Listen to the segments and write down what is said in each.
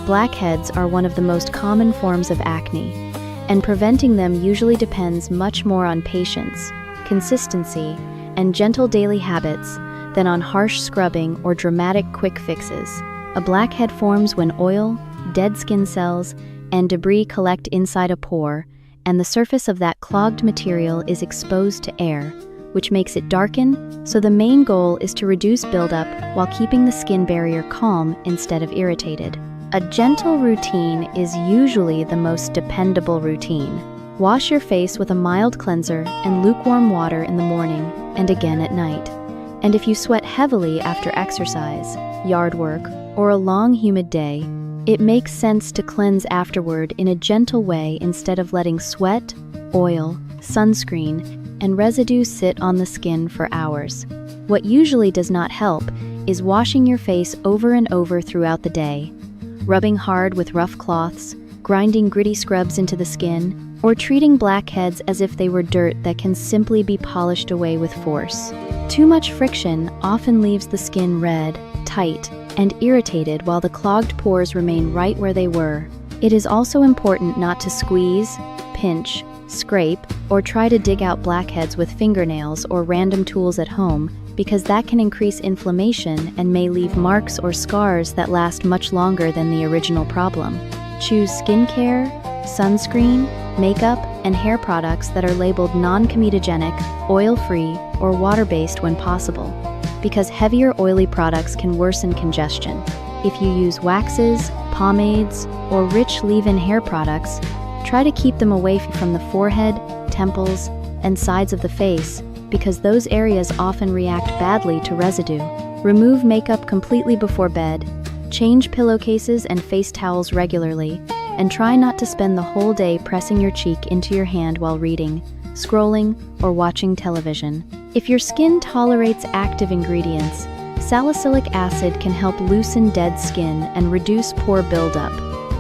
Blackheads are one of the most common forms of acne, and preventing them usually depends much more on patience, consistency, and gentle daily habits than on harsh scrubbing or dramatic quick fixes. A blackhead forms when oil, dead skin cells, and debris collect inside a pore, and the surface of that clogged material is exposed to air, which makes it darken, so the main goal is to reduce buildup while keeping the skin barrier calm instead of irritated. A gentle routine is usually the most dependable routine. Wash your face with a mild cleanser and lukewarm water in the morning and again at night. And if you sweat heavily after exercise, yard work, or a long humid day, it makes sense to cleanse afterward in a gentle way instead of letting sweat, oil, sunscreen, and residue sit on the skin for hours. What usually does not help is washing your face over and over throughout the day, rubbing hard with rough cloths, grinding gritty scrubs into the skin, or treating blackheads as if they were dirt that can simply be polished away with force. Too much friction often leaves the skin red, tight, and irritated while the clogged pores remain right where they were. It is also important not to squeeze, pinch, scrape, or try to dig out blackheads with fingernails or random tools at home, because that can increase inflammation and may leave marks or scars that last much longer than the original problem. Choose skincare, sunscreen, makeup, and hair products that are labeled non-comedogenic, oil-free, or water-based when possible, because heavier oily products can worsen congestion. If you use waxes, pomades, or rich leave-in hair products, try to keep them away from the forehead, temples, and sides of the face, because those areas often react badly to residue. Remove makeup completely before bed, change pillowcases and face towels regularly, and try not to spend the whole day pressing your cheek into your hand while reading, scrolling, or watching television. If your skin tolerates active ingredients, salicylic acid can help loosen dead skin and reduce pore buildup.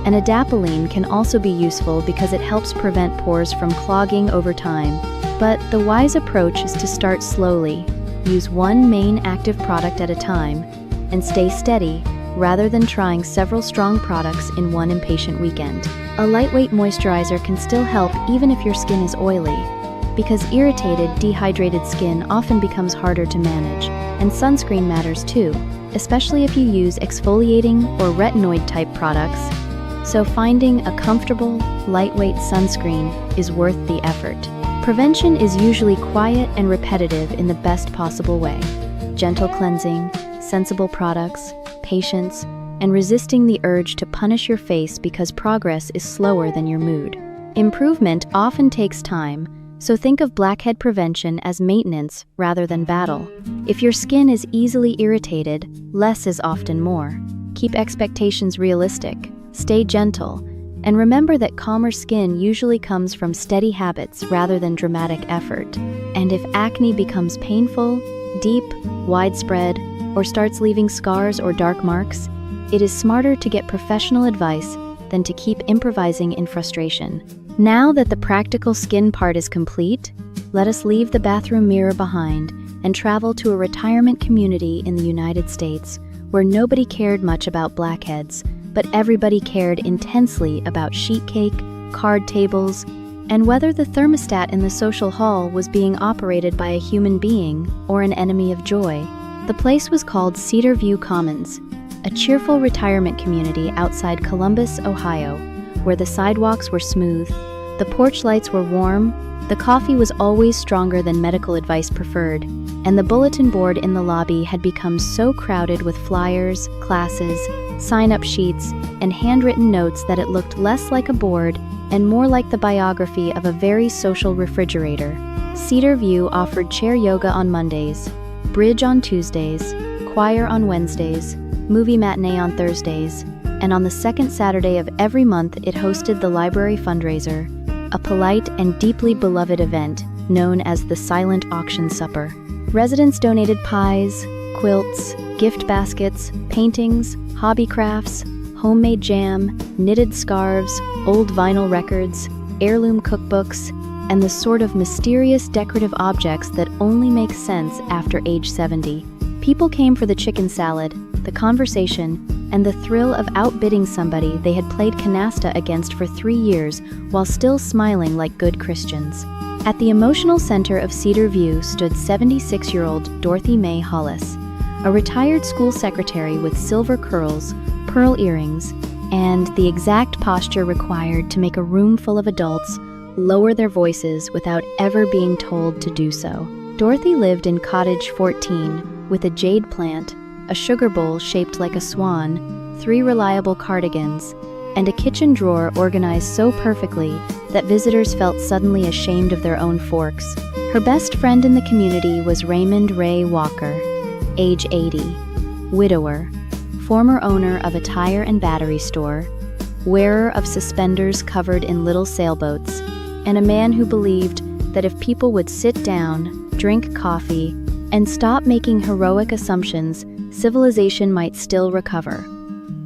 And adapalene can also be useful because it helps prevent pores from clogging over time. But the wise approach is to start slowly, use one main active product at a time, and stay steady rather than trying several strong products in one impatient weekend. A lightweight moisturizer can still help even if your skin is oily, because irritated, dehydrated skin often becomes harder to manage. And sunscreen matters too, especially if you use exfoliating or retinoid-type products. So finding a comfortable, lightweight sunscreen is worth the effort. Prevention is usually quiet and repetitive in the best possible way. Gentle cleansing, sensible products, patience, and resisting the urge to punish your face because progress is slower than your mood. Improvement often takes time, so think of blackhead prevention as maintenance rather than battle. If your skin is easily irritated, less is often more. Keep expectations realistic, stay gentle, and remember that calmer skin usually comes from steady habits rather than dramatic effort. And if acne becomes painful, deep, widespread, or starts leaving scars or dark marks, it is smarter to get professional advice than to keep improvising in frustration. Now that the practical skin part is complete, let us leave the bathroom mirror behind and travel to a retirement community in the United States where nobody cared much about blackheads, but everybody cared intensely about sheet cake, card tables, and whether the thermostat in the social hall was being operated by a human being or an enemy of joy. The place was called Cedar View Commons, a cheerful retirement community outside Columbus, Ohio, where the sidewalks were smooth, the porch lights were warm, the coffee was always stronger than medical advice preferred, and the bulletin board in the lobby had become so crowded with flyers, classes, sign-up sheets, and handwritten notes that it looked less like a board and more like the biography of a very social refrigerator. Cedar View offered chair yoga on Mondays, bridge on Tuesdays, choir on Wednesdays, movie matinee on Thursdays, and on the second Saturday of every month it hosted the library fundraiser, a polite and deeply beloved event known as the Silent Auction Supper. Residents donated pies, quilts, gift baskets, paintings, hobby crafts, homemade jam, knitted scarves, old vinyl records, heirloom cookbooks, and the sort of mysterious decorative objects that only make sense after age 70. People came for the chicken salad, the conversation, and the thrill of outbidding somebody they had played canasta against for 3 years while still smiling like good Christians. At the emotional center of Cedar View stood 76-year-old Dorothy Mae Hollis, a retired school secretary with silver curls, pearl earrings, and the exact posture required to make a room full of adults lower their voices without ever being told to do so. Dorothy lived in Cottage 14 with a jade plant, a sugar bowl shaped like a swan, 3 reliable cardigans, and a kitchen drawer organized so perfectly that visitors felt suddenly ashamed of their own forks. Her best friend in the community was Raymond Ray Walker, age 80, widower, former owner of a tire and battery store, wearer of suspenders covered in little sailboats, and a man who believed that if people would sit down, drink coffee, and stop making heroic assumptions, civilization might still recover.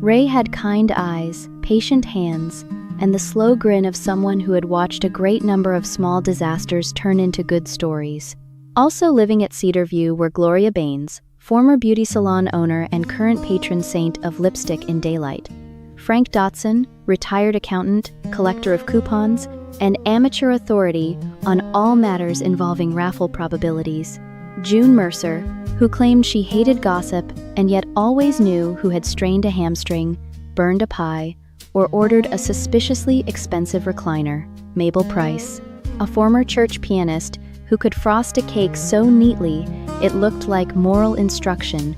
Ray had kind eyes, patient hands, and the slow grin of someone who had watched a great number of small disasters turn into good stories. Also living at Cedar View were Gloria Baines, former beauty salon owner and current patron saint of lipstick in daylight; Frank Dotson, retired accountant, collector of coupons, and amateur authority on all matters involving raffle probabilities; June Mercer, who claimed she hated gossip and yet always knew who had strained a hamstring, burned a pie, or ordered a suspiciously expensive recliner; Mabel Price, a former church pianist who could frost a cake so neatly it looked like moral instruction;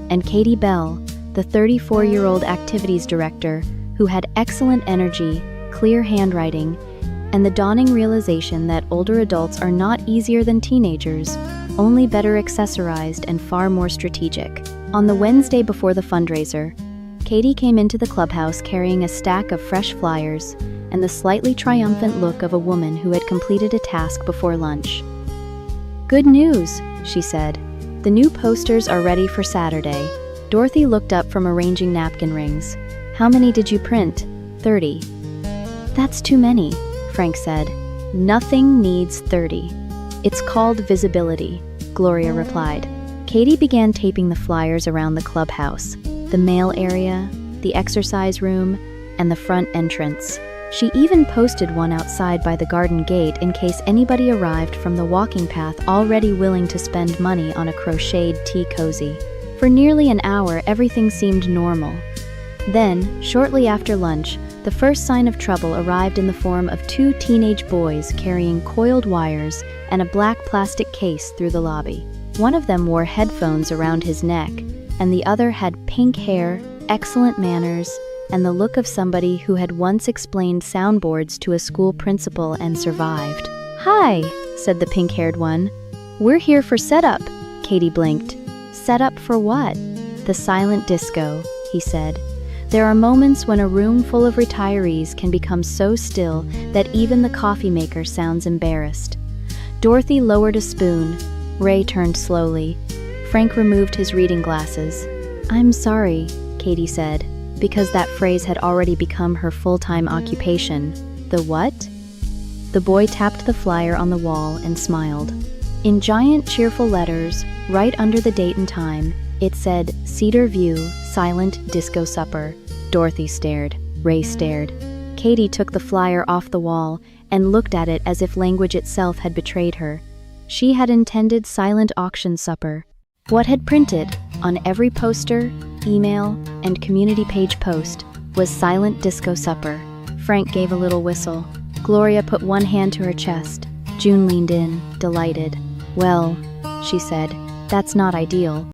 and Katie Bell, the 34-year-old activities director who had excellent energy, clear handwriting, and the dawning realization that older adults are not easier than teenagers, only better accessorized and far more strategic. On the Wednesday before the fundraiser, Katie came into the clubhouse carrying a stack of fresh flyers and the slightly triumphant look of a woman who had completed a task before lunch. "Good news," she said. "The new posters are ready for Saturday." Dorothy looked up from arranging napkin rings. "How many did you print?" 30. "That's too many," Frank said. "Nothing needs 30. It's called visibility," Gloria replied. Katie began taping the flyers around the clubhouse, the mail area, the exercise room, and the front entrance. She even posted one outside by the garden gate in case anybody arrived from the walking path already willing to spend money on a crocheted tea cozy. For nearly an hour, everything seemed normal. Then, shortly after lunch, the first sign of trouble arrived in the form of 2 teenage boys carrying coiled wires and a black plastic case through the lobby. One of them wore headphones around his neck, and the other had pink hair, excellent manners, and the look of somebody who had once explained soundboards to a school principal and survived. "Hi," said the pink-haired one. "We're here for setup." Katie blinked. "Setup for what?" "The silent disco," he said. "There are moments when a room full of retirees can become so still that even the coffee maker sounds embarrassed." Dorothy lowered a spoon. Ray turned slowly. Frank removed his reading glasses. "I'm sorry," Katie said, because that phrase had already become her full-time occupation. "The what?" The boy tapped the flyer on the wall and smiled. In giant, cheerful letters, right under the date and time, it said, "Cedar View, Silent Disco Supper." Dorothy stared. Ray stared. Katie took the flyer off the wall and looked at it as if language itself had betrayed her. She had intended silent auction supper. What had printed on every poster, email, and community page post was silent disco supper. Frank gave a little whistle. Gloria put one hand to her chest. June leaned in, delighted. "Well," she said, "that's not ideal."